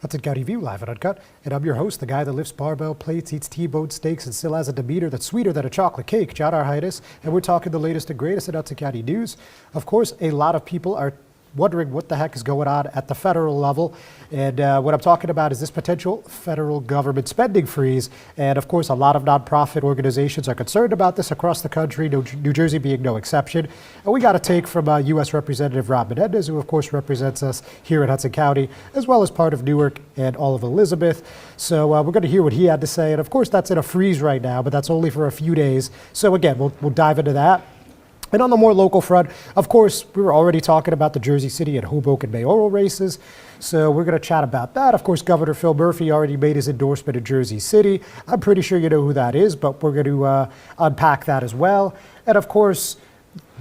Hudson County View, live and uncut. And I'm your host, the guy that lifts barbell plates, eats T-bone steaks, and still has a demeanor that's sweeter than a chocolate cake, Jabbour Heinis. And we're talking the latest and greatest in Hudson County news. Of course, a lot of people are wondering what the heck is going on at the federal level. And what I'm talking about is this potential federal government spending freeze. And of course, a lot of nonprofit organizations are concerned about this across the country, New Jersey being no exception. And we got a take from U.S. Representative Rob Menendez, who of course represents us here in Hudson County, as well as part of Newark and all of Elizabeth. So we're going to hear what he had to say. And of course, that's in a freeze right now, but that's only for a few days. So again, we'll dive into that. And on the more local front, of course, we were already talking about the Jersey City and Hoboken mayoral races. So we're going to chat about that. Of course, Governor Phil Murphy already made his endorsement in Jersey City. I'm pretty sure you know who that is, but we're going to unpack that as well. And of course,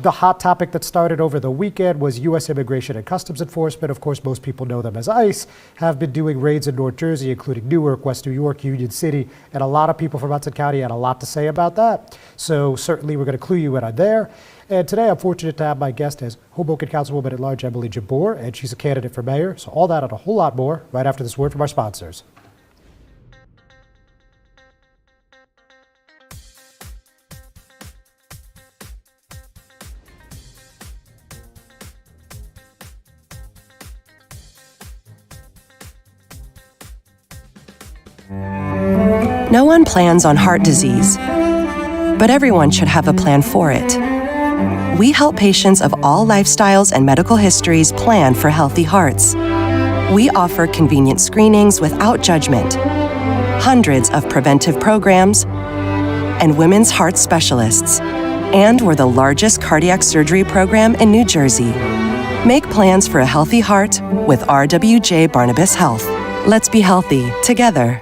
the hot topic that started over the weekend was U.S. Immigration and Customs Enforcement. Of course, most people know them as ICE, have been doing raids in North Jersey, including Newark, West New York, Union City, and a lot of people from Hudson County had a lot to say about that. So certainly we're going to clue you in on there. And today I'm fortunate to have my guest as Hoboken Councilwoman at Large Emily Jabbour, and she's a candidate for mayor. So all that and a whole lot more right after this word from our sponsors. No one plans on heart disease, but everyone should have a plan for it. We help patients of all lifestyles and medical histories plan for healthy hearts. We offer convenient screenings without judgment, hundreds of preventive programs, and women's heart specialists. And we're the largest cardiac surgery program in New Jersey. Make plans for a healthy heart with RWJ Barnabas Health. Let's be healthy together.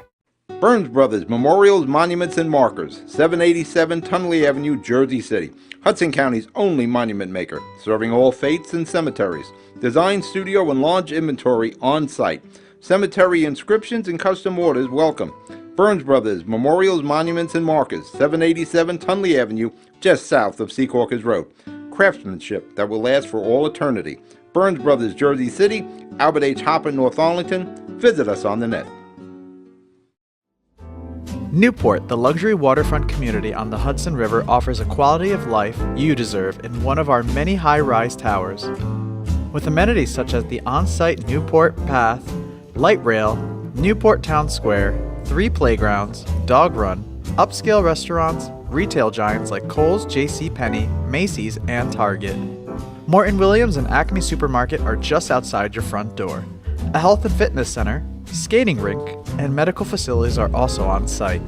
Burns Brothers Memorials, Monuments, and Markers, 787 Tunley Avenue, Jersey City. Hudson County's only monument maker, serving all faiths and cemeteries. Design, studio, and large inventory on site. Cemetery inscriptions and custom orders welcome. Burns Brothers Memorials, Monuments, and Markers, 787 Tunley Avenue, just south of Secaucus Road. Craftsmanship that will last for all eternity. Burns Brothers, Jersey City, Albert H. Hopper, North Arlington. Visit us on the net. Newport, the luxury waterfront community on the Hudson River, offers a quality of life you deserve in one of our many high-rise towers. With amenities such as the on-site Newport Path, light rail, Newport Town Square, 3 playgrounds, dog run, upscale restaurants, retail giants like Kohl's, JCPenney, Macy's, and Target. Morton Williams and Acme Supermarket are just outside your front door. A health and fitness center, skating rink, and medical facilities are also on site.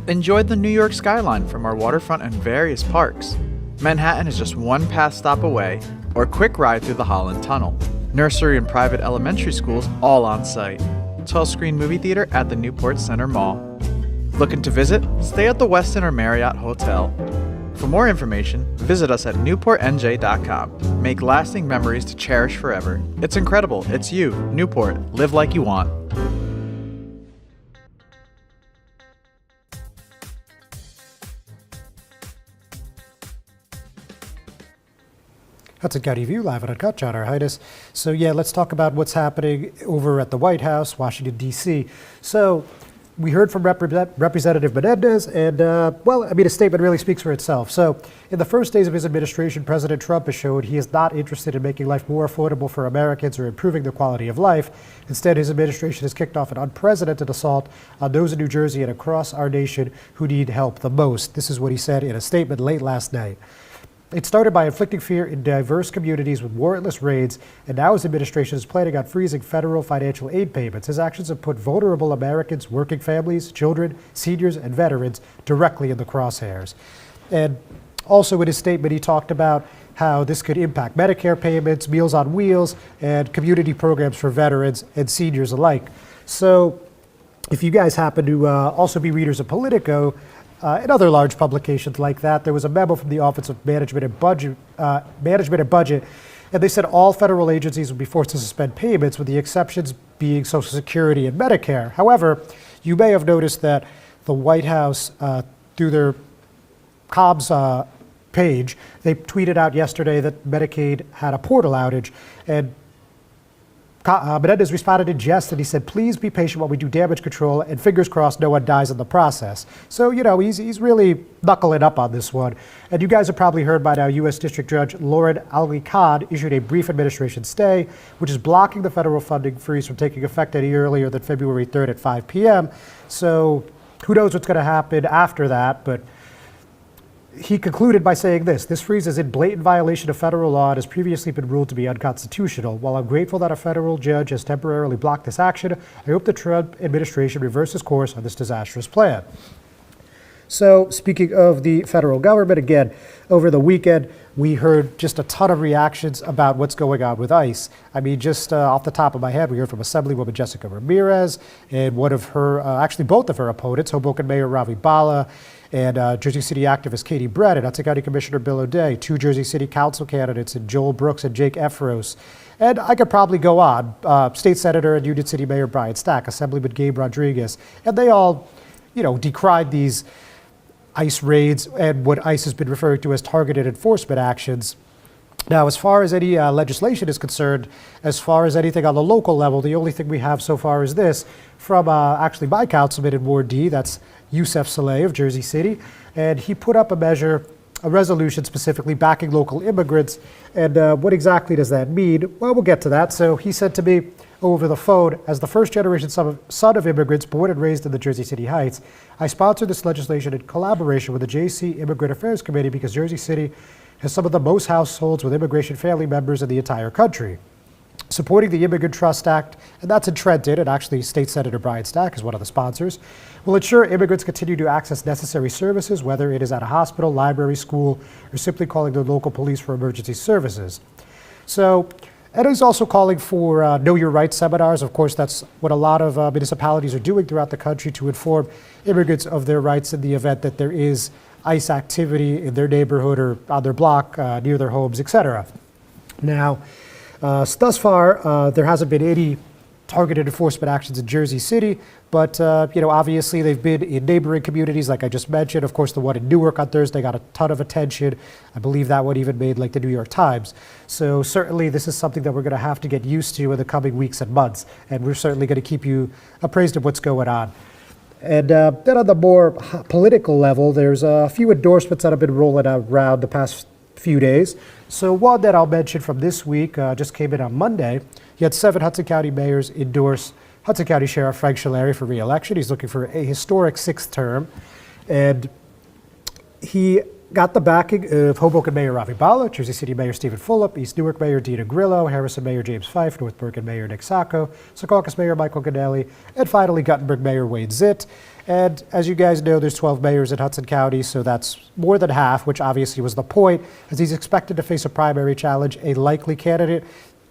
Enjoy the New York skyline from our waterfront and various parks. Manhattan is just one pass stop away, or a quick ride through the Holland Tunnel. Nursery and private elementary schools all on site. 12-screen movie theater at the Newport Center Mall. Looking to visit? Stay at the Westin or Marriott Hotel. For more information, visit us at newportnj.com. Make lasting memories to cherish forever. It's incredible. It's you, Newport. Live like you want. Hudson County View, live and uncut, Jabbour Heinis. So yeah, let's talk about what's happening over at the White House, Washington, D.C. So we heard from Representative Menendez, and well, I mean, his statement really speaks for itself. So in the first days of his administration, President Trump has showed he is not interested in making life more affordable for Americans or improving the quality of life. Instead, his administration has kicked off an unprecedented assault on those in New Jersey and across our nation who need help the most. This is what he said in a statement late last night. It started by inflicting fear in diverse communities with warrantless raids, and now his administration is planning on freezing federal financial aid payments. His actions have put vulnerable Americans, working families, children, seniors, and veterans directly in the crosshairs. And also in his statement, he talked about how this could impact Medicare payments, Meals on Wheels, and community programs for veterans and seniors alike. So if you guys happen to also be readers of Politico, and other large publications like that, there was a memo from the Office of Management and Budget, and they said all federal agencies would be forced to suspend payments, with the exceptions being Social Security and Medicare. However, you may have noticed that the White House, through their comms page, they tweeted out yesterday that Medicaid had a portal outage, and Menendez responded in jest and he said, please be patient while we do damage control and fingers crossed no one dies in the process. So, he's really knuckling up on this one. And you guys have probably heard by now, U.S. District Judge Lauren Ali Khan issued a brief administration stay, which is blocking the federal funding freeze from taking effect any earlier than February 3rd at 5 p.m. So who knows what's going to happen after that, but he concluded by saying this freeze is in blatant violation of federal law and has previously been ruled to be unconstitutional. While I'm grateful that a federal judge has temporarily blocked this action, I hope the Trump administration reverses course on this disastrous plan. So speaking of the federal government, again, over the weekend, we heard just a ton of reactions about what's going on with ICE. I mean, just off the top of my head, we heard from Assemblywoman Jessica Ramirez and one of her, actually both of her opponents, Hoboken Mayor Ravi Bala and Jersey City activist Katie Brett and Hudson County Commissioner Bill O'Day, two Jersey City Council candidates, and Joel Brooks and Jake Efros. And I could probably go on. State Senator and Union City Mayor Brian Stack, Assemblyman Gabe Rodriguez, and they all, decried these ICE raids and what ICE has been referring to as targeted enforcement actions. Now, as far as any legislation is concerned, as far as anything on the local level, the only thing we have so far is this from actually my councilman in Ward D, that's Youssef Saleh of Jersey City, and he put up a resolution specifically backing local immigrants. And what exactly does that mean? Well, we'll get to that. So he said to me over the phone, as the first generation son of immigrants born and raised in the Jersey City Heights, I sponsored this legislation in collaboration with the JC Immigrant Affairs Committee because Jersey City has some of the most households with immigration family members in the entire country. Supporting the Immigrant Trust Act, and that's in Trenton, and actually State Senator Brian Stack is one of the sponsors, will ensure immigrants continue to access necessary services, whether it is at a hospital, library, school, or simply calling the local police for emergency services. So, and he's also calling for Know Your Rights seminars. Of course, that's what a lot of municipalities are doing throughout the country to inform immigrants of their rights in the event that there is ICE activity in their neighborhood or on their block, near their homes, etc. Now, thus far, there hasn't been any targeted enforcement actions in Jersey City, but obviously they've been in neighboring communities, like I just mentioned. Of course, the one in Newark on Thursday got a ton of attention. I believe that one even made the New York Times. So certainly this is something that we're going to have to get used to in the coming weeks and months, and we're certainly going to keep you appraised of what's going on. And then on the more political level, there's a few endorsements that have been rolling out around the past few days. So one that I'll mention from this week just came in on Monday. He had 7 Hudson County mayors endorse Hudson County Sheriff Frank Scileri for re-election. He's looking for a historic 6th term. And he got the backing of Hoboken Mayor Ravi Bala, Jersey City Mayor Stephen Fulop, East Newark Mayor Dina Grillo, Harrison Mayor James Fife, North Bergen Mayor Nick Sacco, Secaucus Mayor Michael Ganelli, and finally Guttenberg Mayor Wayne Zitt. And as you guys know, there's 12 mayors in Hudson County, so that's more than half, which obviously was the point, as he's expected to face a primary challenge. A likely candidate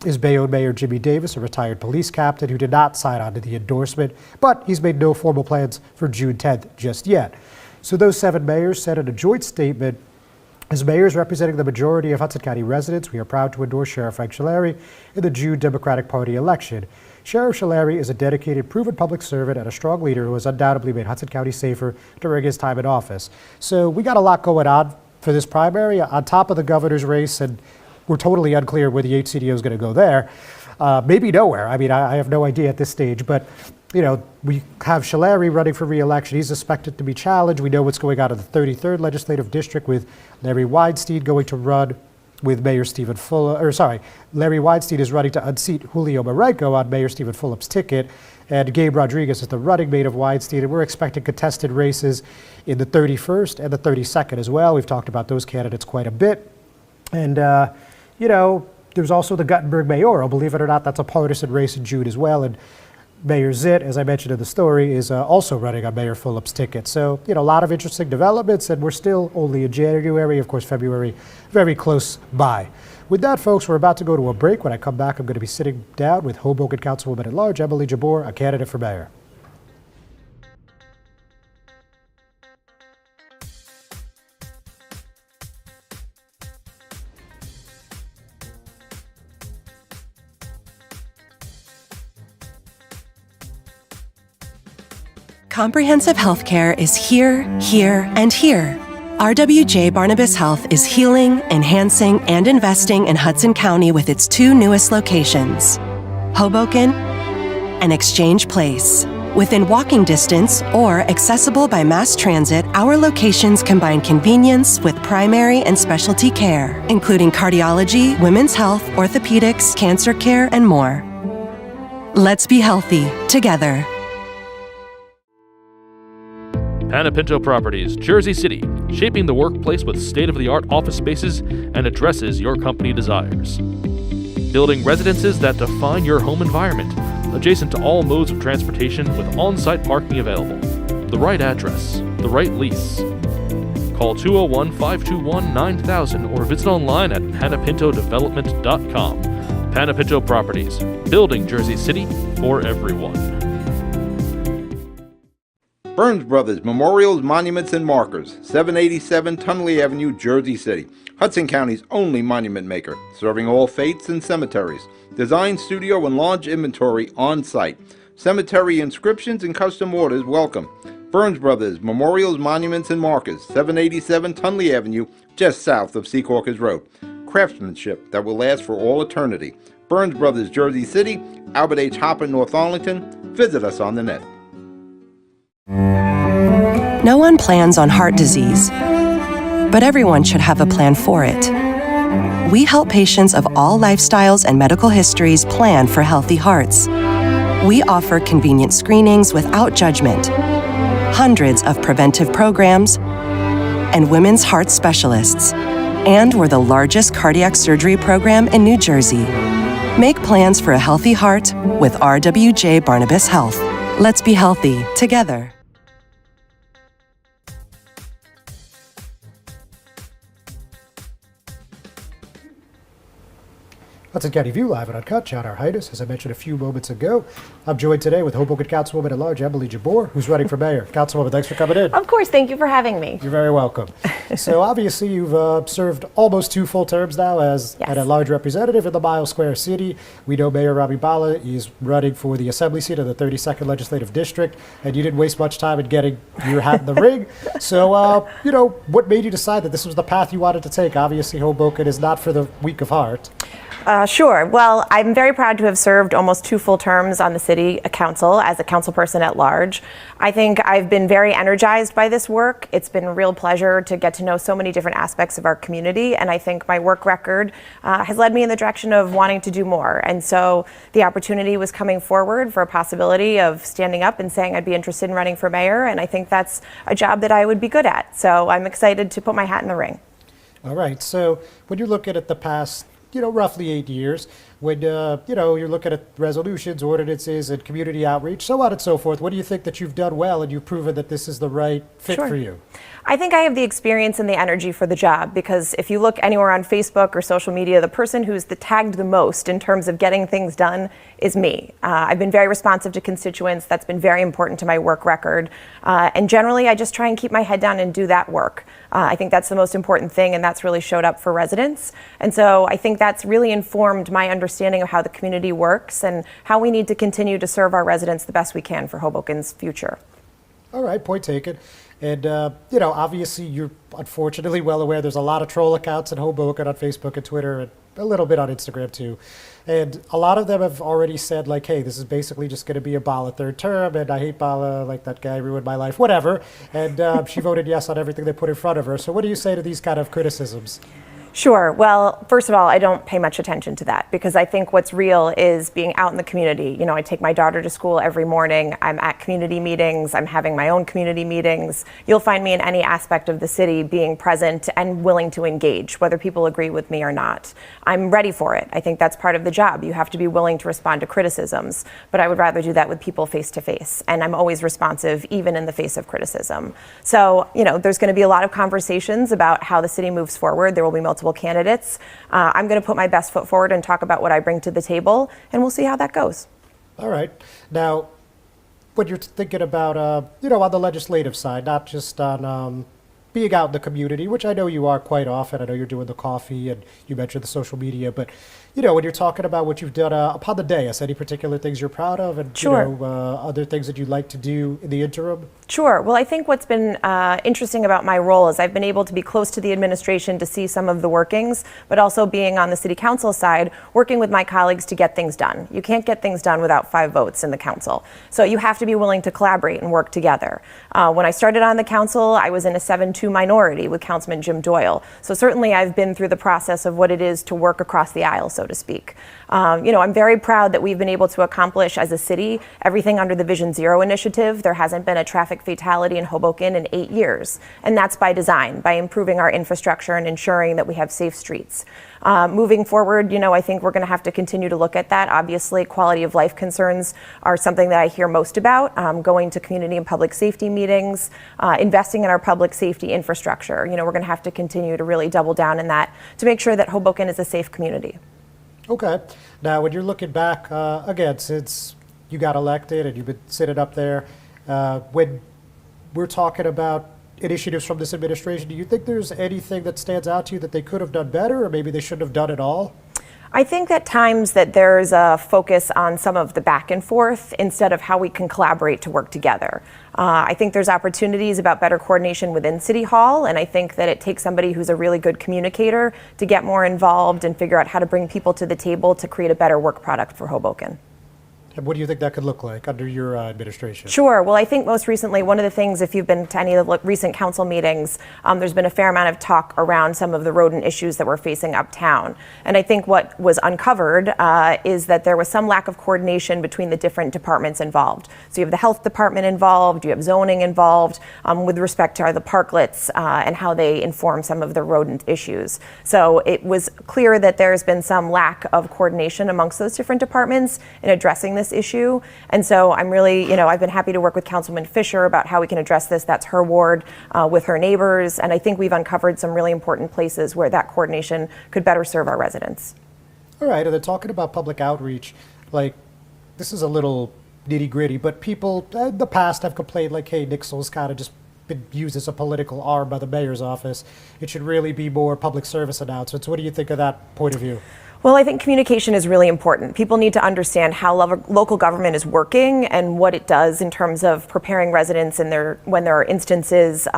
is Bayonne Mayor Jimmy Davis, a retired police captain who did not sign on to the endorsement, but he's made no formal plans for June 10th just yet. So those 7 mayors said in a joint statement, as mayors representing the majority of Hudson County residents, we are proud to endorse Sheriff Frank Scileri in the June Democratic Party election. Sheriff Scileri is a dedicated, proven public servant and a strong leader who has undoubtedly made Hudson County safer during his time in office. So we got a lot going on for this primary, on top of the governor's race, and we're totally unclear where the HCDO is going to go there. Maybe nowhere. I mean, I have no idea at this stage, but we have Scileri running for re-election. He's expected to be challenged. We know what's going on in the 33rd Legislative District with Larry Weinstein going to run with Mayor Stephen Fulop. Larry Weinstein is running to unseat Julio Marenco on Mayor Stephen Fulop's ticket, and Gabe Rodriguez is the running mate of Weinstein, and we're expecting contested races in the 31st and the 32nd as well. We've talked about those candidates quite a bit. And, there's also the Guttenberg mayoral. Believe it or not, that's a partisan race in June as well. And Mayor Zitt, as I mentioned in the story, is also running on Mayor Fulop's ticket. So, a lot of interesting developments, and we're still only in January. Of course, February, very close by. With that, folks, we're about to go to a break. When I come back, I'm going to be sitting down with Hoboken Councilwoman at Large, Emily Jabbour, a candidate for mayor. Comprehensive healthcare is here, here, and here. RWJ Barnabas Health is healing, enhancing, and investing in Hudson County with its 2 newest locations. Hoboken, and Exchange Place. Within walking distance or accessible by mass transit, our locations combine convenience with primary and specialty care, including cardiology, women's health, orthopedics, cancer care, and more. Let's be healthy together. Panepinto Properties, Jersey City, shaping the workplace with state-of-the-art office spaces and addresses your company desires. Building residences that define your home environment, adjacent to all modes of transportation with on-site parking available. The right address, the right lease. Call 201-521-9000 or visit online at panepintodevelopment.com. Panepinto Properties, building Jersey City for everyone. Burns Brothers Memorials, Monuments, and Markers, 787 Tunley Avenue, Jersey City. Hudson County's only monument maker, serving all faiths and cemeteries. Design, studio, and launch inventory on site. Cemetery inscriptions and custom orders welcome. Burns Brothers Memorials, Monuments, and Markers, 787 Tunley Avenue, just south of Secaucus Road. Craftsmanship that will last for all eternity. Burns Brothers, Jersey City, Albert H. Hopper, North Arlington. Visit us on the net. No one plans on heart disease, but everyone should have a plan for it. We help patients of all lifestyles and medical histories plan for healthy hearts. We offer convenient screenings without judgment, hundreds of preventive programs, and women's heart specialists. And we're the largest cardiac surgery program in New Jersey. Make plans for a healthy heart with RWJ Barnabas Health. Let's be healthy together. Hudson County View live and uncut. John R. Heinis, as I mentioned a few moments ago. I'm joined today with Hoboken Councilwoman at Large, Emily Jabbour, who's running for mayor. Councilwoman, thanks for coming in. Of course, thank you for having me. You're very welcome. So obviously you've served almost 2 full terms now as an at-large representative in the Mile Square City. We know Mayor Robbie Bala is running for the Assembly seat of the 32nd Legislative District, and you didn't waste much time in getting your hat in the ring. So, what made you decide that this was the path you wanted to take? Obviously, Hoboken is not for the weak of heart. Sure. Well, I'm very proud to have served almost 2 full terms on the city council as a council person at large. I think I've been very energized by this work. It's been a real pleasure to get to know so many different aspects of our community, and I think my work record has led me in the direction of wanting to do more. And so the opportunity was coming forward for a possibility of standing up and saying I'd be interested in running for mayor, and I think that's a job that I would be good at. So I'm excited to put my hat in the ring. All right. So when you're looking at the past roughly 8 years, when, you're looking at resolutions, ordinances, and community outreach, so on and so forth, what do you think that you've done well and you've proven that this is the right fit for you? I think I have the experience and the energy for the job, because if you look anywhere on Facebook or social media, the person who's tagged the most in terms of getting things done is me. I've been very responsive to constituents. That's been very important to my work record. And generally, I just try and keep my head down and do that work. I think that's the most important thing, and that's really showed up for residents. And so I think that's really informed my understanding of how the community works and how we need to continue to serve our residents the best we can for Hoboken's future. All right, point taken. And, obviously you're unfortunately well aware there's a lot of troll accounts in Hoboken on Facebook and Twitter and a little bit on Instagram too. And a lot of them have already said, like, hey, this is basically just going to be a Bala third term, and I hate Bala, like that guy ruined my life, whatever. And she voted yes on everything they put in front of her. So what do you say to these kind of criticisms? Sure. Well, first of all, I don't pay much attention to that, because I think what's real is being out in the community. I take my daughter to school every morning. I'm at community meetings. I'm having my own community meetings. You'll find me in any aspect of the city being present and willing to engage, whether people agree with me or not. I'm ready for it. I think that's part of the job. You have to be willing to respond to criticisms, but I would rather do that with people face to face. And I'm always responsive, even in the face of criticism. So, there's going to be a lot of conversations about how the city moves forward. There will be multiple candidates. I'm going to put my best foot forward and talk about what I bring to the table, and we'll see how that goes. All right. Now, when you're thinking about, on the legislative side, not just on, being out in the community, which I know you are quite often. I know you're doing the coffee and you mentioned the social media, but when you're talking about what you've done upon the dais, any particular things you're proud of and Sure. other things that you'd like to do in the interim? Sure. Well, I think what's been interesting about my role is I've been able to be close to the administration to see some of the workings, but also being on the city council side, working with my colleagues to get things done. You can't get things done without 5 votes in the council. So you have to be willing to collaborate and work together. When I started on the council, I was in a 7-2 minority with Councilman Jim Doyle. So certainly I've been through the process of what it is to work across the aisle, so to speak. I'm very proud that we've been able to accomplish as a city everything under the Vision Zero initiative. There hasn't been a traffic fatality in Hoboken in 8 years. And that's by design, by improving our infrastructure and ensuring that we have safe streets. Moving forward, I think we're going to have to continue to look at that. Obviously, quality of life concerns are something that I hear most about. Going to community and public safety meetings, investing in our public safety infrastructure. We're going to have to continue to really double down in that to make sure that Hoboken is a safe community. Okay. Now, when you're looking back, again, since you got elected and you've been sitting up there, when we're talking about initiatives from this administration, do you think there's anything that stands out to you that they could have done better, or maybe they shouldn't have done at all? I think at times that there's a focus on some of the back and forth instead of how we can collaborate to work together. I think there's opportunities about better coordination within City Hall, and I think that it takes somebody who's a really good communicator to get more involved and figure out how to bring people to the table to create a better work product for Hoboken. And what do you think that could look like under your administration? Sure. Well, I think most recently, one of the things, if you've been to any of the recent council meetings, there's been a fair amount of talk around some of the rodent issues that we're facing uptown. And I think what was uncovered is that there was some lack of coordination between the different departments involved. So you have the health department involved, you have zoning involved with respect to the parklets and how they inform some of the rodent issues. So it was clear that there's been some lack of coordination amongst those different departments in addressing this issue. And so I'm really, I've been happy to work with Councilman Fisher about how we can address this. That's her ward with her neighbors. And I think we've uncovered some really important places where that coordination could better serve our residents. All right, and then talking about public outreach, this is a little nitty gritty, but people in the past have complained hey, Nixle's kind of just been used as a political arm by the mayor's office. It should really be more public service announcements. What do you think of that point of view? Well, I think communication is really important. People need to understand how local government is working and what it does in terms of preparing residents when there are instances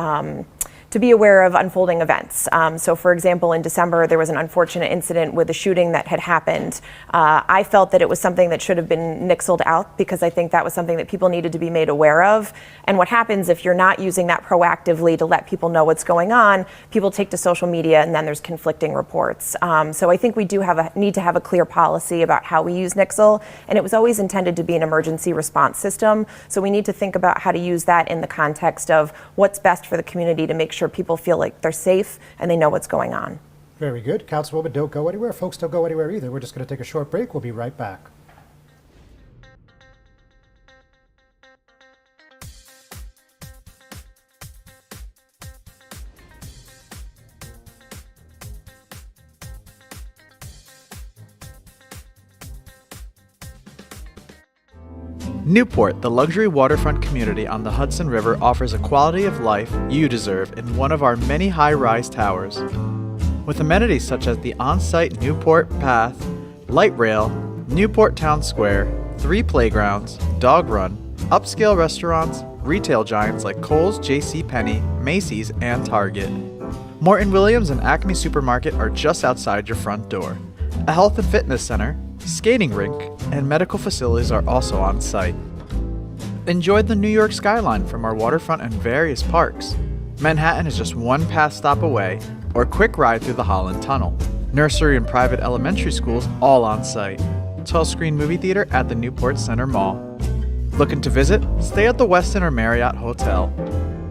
to be aware of unfolding events. So for example, in December, there was an unfortunate incident with a shooting that had happened. I felt that it was something that should have been nixled out because I think that was something that people needed to be made aware of. And what happens if you're not using that proactively to let people know what's going on, people take to social media and then there's conflicting reports. So I think we do need to have a clear policy about how we use Nixle, and it was always intended to be an emergency response system. So we need to think about how to use that in the context of what's best for the community to make sure people feel like they're safe and they know what's going on. Very good. Councilwoman, don't go anywhere. Folks, don't go anywhere either. We're just going to take a short break. We'll be right back. Newport, the luxury waterfront community on the Hudson River, offers a quality of life you deserve in one of our many high-rise towers. With amenities such as the on-site Newport Path, light rail, Newport Town Square, 3 playgrounds, dog run, upscale restaurants, retail giants like Kohl's, JCPenney, Macy's, and Target. Morton Williams and Acme Supermarket are just outside your front door. A health and fitness center, skating rink, and medical facilities are also on site. Enjoy the New York skyline from our waterfront and various parks. Manhattan is just one path stop away, or a quick ride through the Holland Tunnel. Nursery and private elementary schools all on site. 12-screen movie theater at the Newport Center Mall. Looking to visit? Stay at the Westin or Marriott Hotel.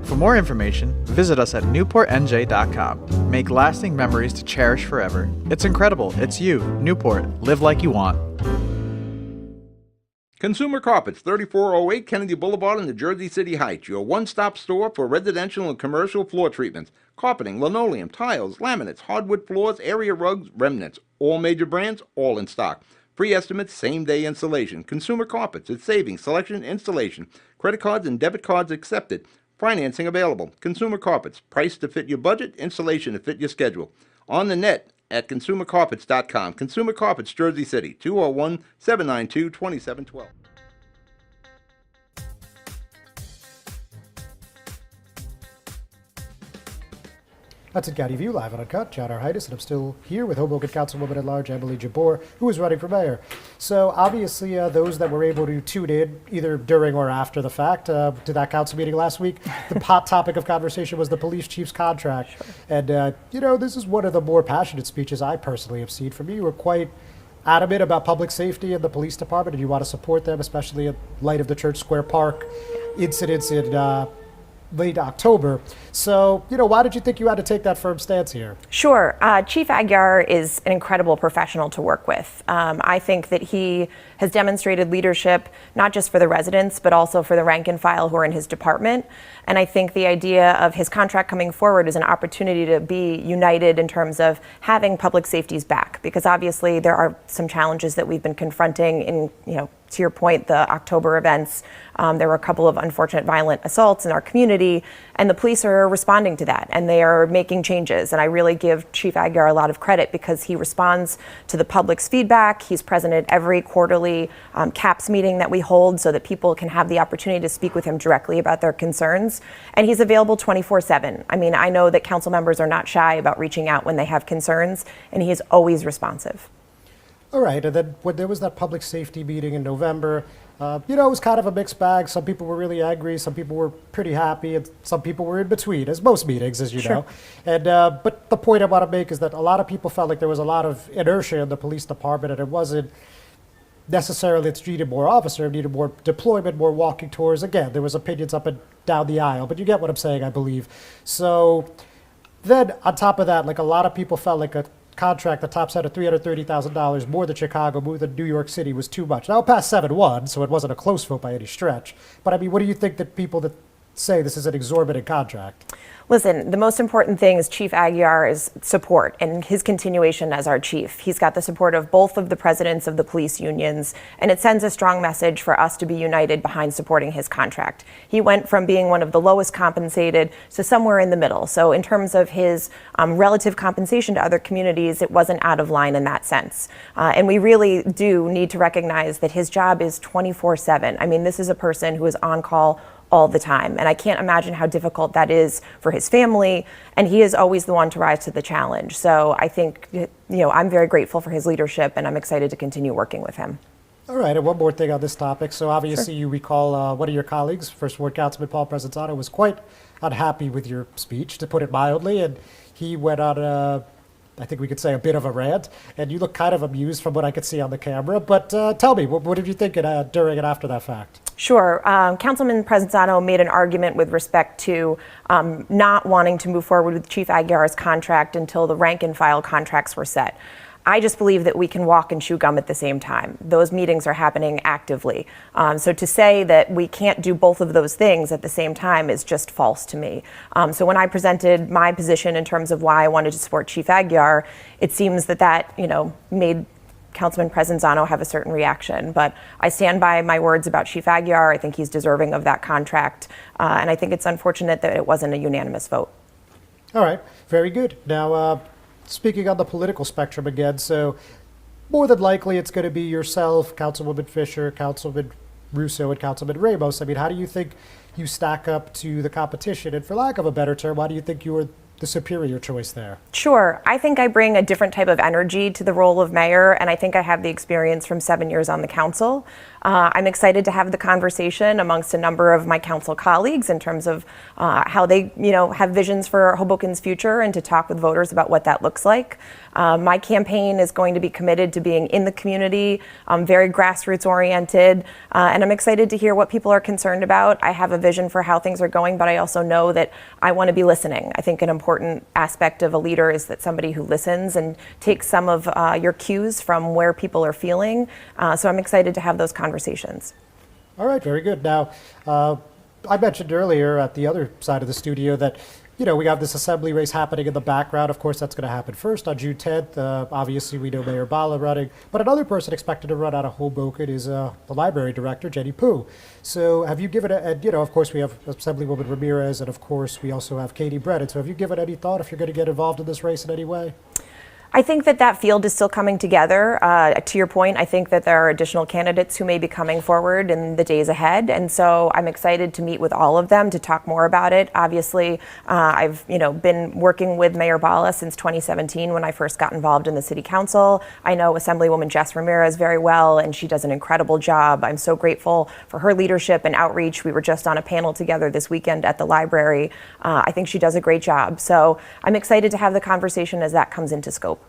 For more information, visit us at newportnj.com. Make lasting memories to cherish forever. It's incredible. It's you, Newport. Live like you want. Consumer Carpets, 3408 Kennedy Boulevard in the Jersey City Heights, your one-stop store for residential and commercial floor treatments, carpeting, linoleum, tiles, laminates, hardwood floors, area rugs, remnants, all major brands, all in stock. Free estimates, same-day installation. Consumer Carpets, it's savings, selection, installation. Credit cards and debit cards accepted. Financing available. Consumer Carpets. Price to fit your budget. Installation to fit your schedule. On the net at consumercarpets.com. Consumer Carpets, Jersey City, 201-792-2712. Hudson County View, live and uncut. Jabbour, Heinis, and I'm still here with Hoboken Councilwoman at Large Emily Jabbour, who is running for mayor. So obviously, those that were able to tune in, either during or after the fact, to that council meeting last week, the hot topic of conversation was the police chief's contract. Sure. And, this is one of the more passionate speeches I personally have seen from you. You were quite adamant about public safety and the police department, and you want to support them, especially in light of the Church Square Park incidents in late October. So, why did you think you had to take that firm stance here? Sure. Chief Aguiar is an incredible professional to work with. I think that he has demonstrated leadership, not just for the residents, but also for the rank and file who are in his department. And I think the idea of his contract coming forward is an opportunity to be united in terms of having public safety's back, because obviously there are some challenges that we've been confronting in, to your point, the October events. There were a couple of unfortunate violent assaults in our community, and the police are responding to that, and they are making changes. And I really give Chief Aguiar a lot of credit because he responds to the public's feedback. He's present at every quarterly CAPS meeting that we hold so that people can have the opportunity to speak with him directly about their concerns. And he's available 24/7. I mean, I know that council members are not shy about reaching out when they have concerns, and he is always responsive. All right, and then when there was that public safety meeting in November, it was kind of a mixed bag. Some people were really angry, some people were pretty happy, and some people were in between, as most meetings, as you know. And but the point I want to make is that a lot of people felt like there was a lot of inertia in the police department, and it wasn't necessarily it's needed more officer, needed more deployment, more walking tours. Again, there was opinions up and down the aisle, but you get what I'm saying, I believe. So then on top of that, like a lot of people felt like a contract that tops out at $330,000 more than Chicago, more than New York City was too much. Now it passed 7-1, so it wasn't a close vote by any stretch. But I mean, what do you think that people that say this is an exorbitant contract? Listen, the most important thing is Chief Aguiar's support and his continuation as our chief. He's got the support of both of the presidents of the police unions, and it sends a strong message for us to be united behind supporting his contract. He went from being one of the lowest compensated to somewhere in the middle. So in terms of his relative compensation to other communities, it wasn't out of line in that sense. And we really do need to recognize that his job is 24/7. I mean, this is a person who is on call all the time. And I can't imagine how difficult that is for his family. And he is always the one to rise to the challenge. So I think, I'm very grateful for his leadership, and I'm excited to continue working with him. All right, and one more thing on this topic. So obviously you recall one of your colleagues, First Ward Councilman Paul Presenzano, was quite unhappy with your speech, to put it mildly. And he went on I think we could say a bit of a rant, and you look kind of amused from what I could see on the camera. But tell me, what did you think during and after that fact? Sure. Councilman Presenzano made an argument with respect to not wanting to move forward with Chief Aguiar's contract until the rank and file contracts were set. I just believe that we can walk and chew gum at the same time. Those meetings are happening actively. So to say that we can't do both of those things at the same time is just false to me. So when I presented my position in terms of why I wanted to support Chief Aguiar, it seems that made Councilman Presenzano have a certain reaction. But I stand by my words about Chief Aguiar. I think he's deserving of that contract. And I think it's unfortunate that it wasn't a unanimous vote. All right, very good. Now, speaking on the political spectrum again, so more than likely it's going to be yourself, Councilwoman Fisher, Councilman Russo, and Councilman Ramos. I mean, how do you think you stack up to the competition? And for lack of a better term, why do you think you were the superior choice there? Sure. I think I bring a different type of energy to the role of mayor, and I think I have the experience from 7 years on the council. I'm excited to have the conversation amongst a number of my council colleagues in terms of how they, have visions for Hoboken's future, and to talk with voters about what that looks like. My campaign is going to be committed to being in the community, very grassroots oriented, and I'm excited to hear what people are concerned about. I have a vision for how things are going, but I also know that I want to be listening. I think an important aspect of a leader is that somebody who listens and takes some of your cues from where people are feeling. So I'm excited to have those conversations. All right, very good. Now, I mentioned earlier at the other side of the studio that we have this assembly race happening in the background. Of course, that's going to happen first on June 10th. Obviously, we know Mayor Bala running, but another person expected to run out of Hoboken is the library director, Jenny Pooh. So have you given of course, we have Assemblywoman Ramirez, and of course, we also have Katie Brennan. So have you given any thought if you're going to get involved in this race in any way? I think that field is still coming together. To your point, I think that there are additional candidates who may be coming forward in the days ahead, and so I'm excited to meet with all of them to talk more about it. Obviously, I've been working with Mayor Bala since 2017 when I first got involved in the City Council. I know Assemblywoman Jess Ramirez very well, and she does an incredible job. I'm so grateful for her leadership and outreach. We were just on a panel together this weekend at the library. I think she does a great job, so I'm excited to have the conversation as that comes into scope.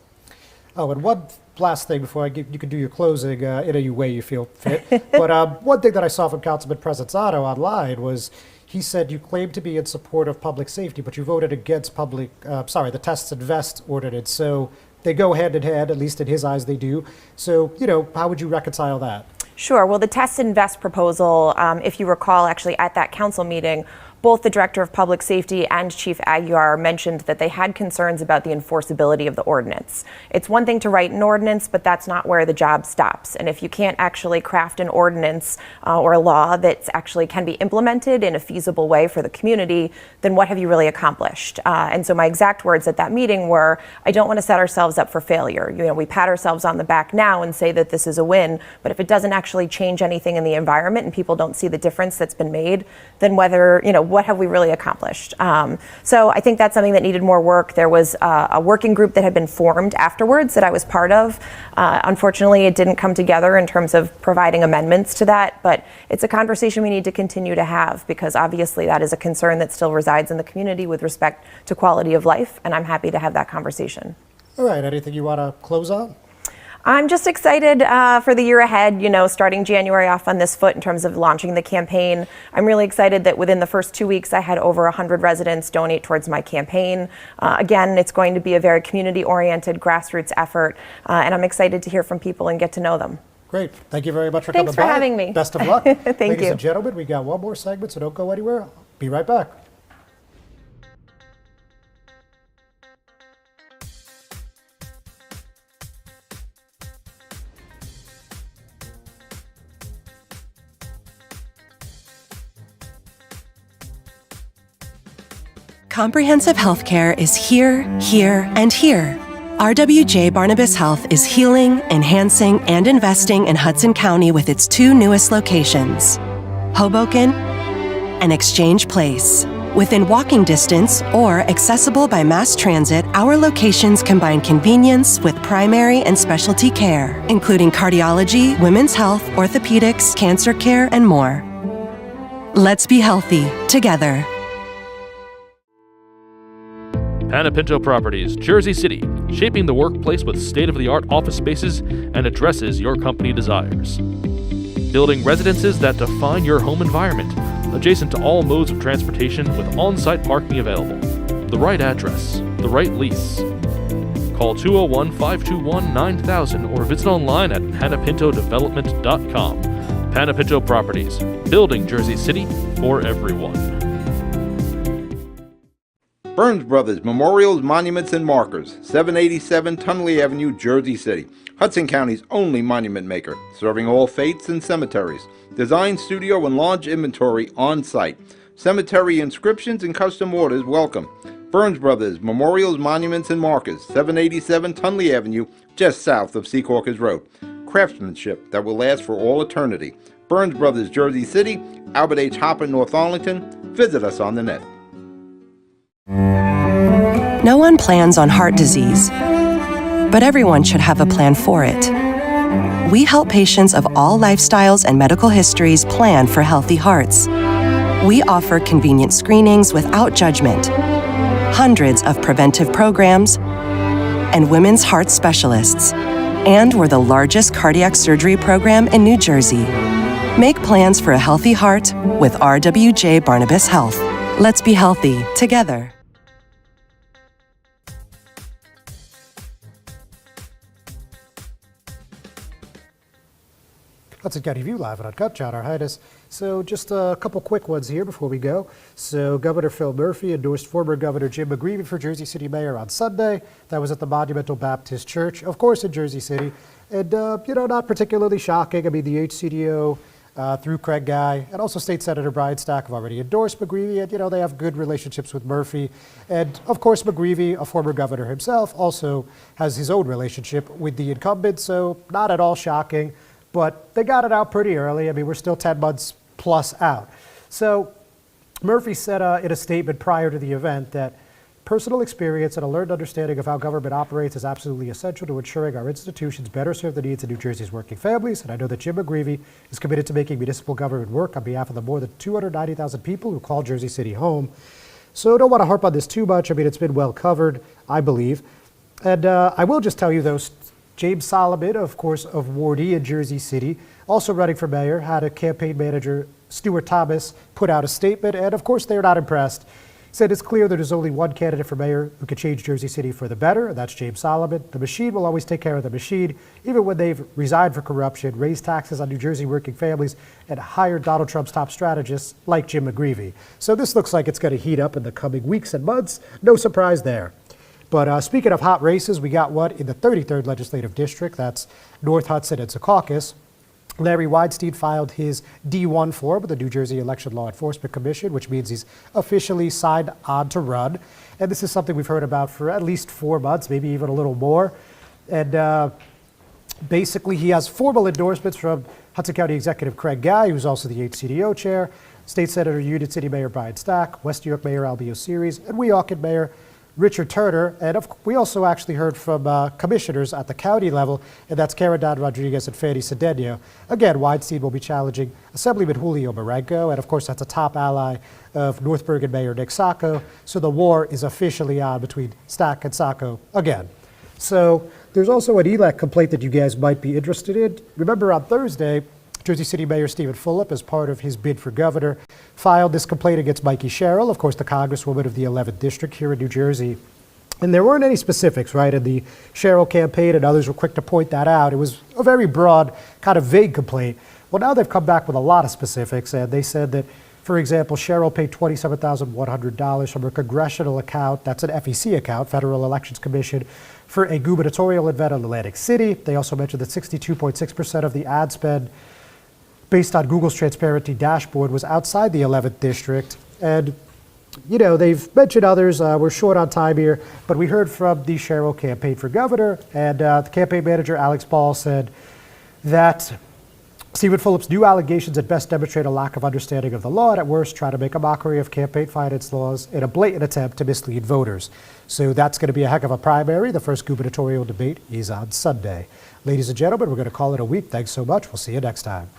Oh, and one last thing before you can do your closing in any way you feel fit. But one thing that I saw from Councilman Presenzano online was he said you claim to be in support of public safety, but you voted against the Test and Vest ordinance. So they go hand in hand, at least in his eyes they do. So, how would you reconcile that? Sure. Well, the Test and Vest proposal, if you recall, actually at that council meeting, both the Director of Public Safety and Chief Aguiar mentioned that they had concerns about the enforceability of the ordinance. It's one thing to write an ordinance, but that's not where the job stops. And if you can't actually craft an ordinance or a law that actually can be implemented in a feasible way for the community, then what have you really accomplished? And so my exact words at that meeting were, I don't want to set ourselves up for failure. We pat ourselves on the back now and say that this is a win, but if it doesn't actually change anything in the environment and people don't see the difference that's been made, then what have we really accomplished? So I think that's something that needed more work. There was a working group that had been formed afterwards that I was part of. Unfortunately, it didn't come together in terms of providing amendments to that, but it's a conversation we need to continue to have because obviously that is a concern that still resides in the community with respect to quality of life, and I'm happy to have that conversation. All right, anything you want to close on? I'm just excited for the year ahead, starting January off on this foot in terms of launching the campaign. I'm really excited that within the first 2 weeks, I had over 100 residents donate towards my campaign. Again, it's going to be a very community-oriented grassroots effort, and I'm excited to hear from people and get to know them. Great. Thank you very much for coming by. Thanks for having me. Best of luck. Thank you. Ladies and gentlemen, we got one more segment, so don't go anywhere. I'll be right back. Comprehensive healthcare is here, here, and here. RWJ Barnabas Health is healing, enhancing, and investing in Hudson County with its two newest locations, Hoboken and Exchange Place. Within walking distance or accessible by mass transit, our locations combine convenience with primary and specialty care, including cardiology, women's health, orthopedics, cancer care, and more. Let's be healthy together. Panepinto Properties, Jersey City, shaping the workplace with state-of-the-art office spaces and addresses your company desires. Building residences that define your home environment, adjacent to all modes of transportation with on-site parking available. The right address, the right lease. Call 201-521-9000 or visit online at panepintodevelopment.com. Panepinto Properties, building Jersey City for everyone. Burns Brothers Memorials, Monuments, and Markers, 787 Tunley Avenue, Jersey City. Hudson County's only monument maker, serving all faiths and cemeteries. Design, studio, and launch inventory on site. Cemetery inscriptions and custom orders welcome. Burns Brothers Memorials, Monuments, and Markers, 787 Tunley Avenue, just south of Secaucus Road. Craftsmanship that will last for all eternity. Burns Brothers, Jersey City, Albert H. Hopper, North Arlington. Visit us on the net. No one plans on heart disease, but everyone should have a plan for it. We help patients of all lifestyles and medical histories plan for healthy hearts. We offer convenient screenings without judgment, hundreds of preventive programs, and women's heart specialists. And we're the largest cardiac surgery program in New Jersey. Make plans for a healthy heart with RWJ Barnabas Health. Let's be healthy together. Hudson County View live and uncut. John Heinis. So just a couple quick ones here before we go. So Governor Phil Murphy endorsed former Governor Jim McGreevey for Jersey City Mayor on Sunday. That was at the Monumental Baptist Church, of course, in Jersey City. And, not particularly shocking. I mean, the HCDO through Craig Guy and also State Senator Brian Stack have already endorsed McGreevey, and, they have good relationships with Murphy. And, of course, McGreevey, a former governor himself, also has his own relationship with the incumbent, so not at all shocking. But they got it out pretty early. I mean, we're still 10 months plus out. So Murphy said in a statement prior to the event that personal experience and a learned understanding of how government operates is absolutely essential to ensuring our institutions better serve the needs of New Jersey's working families. And I know that Jim McGreevey is committed to making municipal government work on behalf of the more than 290,000 people who call Jersey City home. So I don't want to harp on this too much. I mean, it's been well covered, I believe. And I will just tell you, though, James Solomon, of course, of Ward E in Jersey City, also running for mayor, had a campaign manager, Stuart Thomas, put out a statement, and of course they're not impressed. Said it's clear that there's only one candidate for mayor who can change Jersey City for the better, and that's James Solomon. The machine will always take care of the machine, even when they've resigned for corruption, raised taxes on New Jersey working families, and hired Donald Trump's top strategists like Jim McGreevey. So this looks like it's going to heat up in the coming weeks and months. No surprise there. But speaking of hot races, we got one in the 33rd Legislative District. That's North Hudson and Secaucus. Larry Weinstein filed his D1 form with the New Jersey Election Law Enforcement Commission, which means he's officially signed on to run. And this is something we've heard about for at least 4 months, maybe even a little more. And basically, he has formal endorsements from Hudson County Executive Craig Guy, who's also the HCDO chair, State Senator Union City Mayor Brian Stack, West New York Mayor Albio Series, and Weehawken Mayor Richard Turner, and we also actually heard from commissioners at the county level, and that's Karen Don Rodriguez and Fanny Cedeno. Again, Weinstein will be challenging Assemblyman Julio Marenco, and of course that's a top ally of North Bergen Mayor Nick Sacco, so the war is officially on between Stack and Sacco again. So there's also an ELEC complaint that you guys might be interested in. Remember on Thursday, Jersey City Mayor Stephen Fulop, as part of his bid for governor, filed this complaint against Mikey Sherrill, of course, the congresswoman of the 11th District here in New Jersey. And there weren't any specifics, right, in the Sherrill campaign, and others were quick to point that out. It was a very broad, kind of vague complaint. Well, now they've come back with a lot of specifics, and they said that, for example, Sherrill paid $27,100 from a congressional account, that's an FEC account, Federal Elections Commission, for a gubernatorial event in Atlantic City. They also mentioned that 62.6% of the ad spend based on Google's Transparency dashboard was outside the 11th District. And, they've mentioned others. We're short on time here, but we heard from the Sherrill campaign for governor, and the campaign manager, Alex Ball, said that Stephen Fulop's new allegations at best demonstrate a lack of understanding of the law, and at worst try to make a mockery of campaign finance laws in a blatant attempt to mislead voters. So that's going to be a heck of a primary. The first gubernatorial debate is on Sunday. Ladies and gentlemen, we're going to call it a week. Thanks so much. We'll see you next time.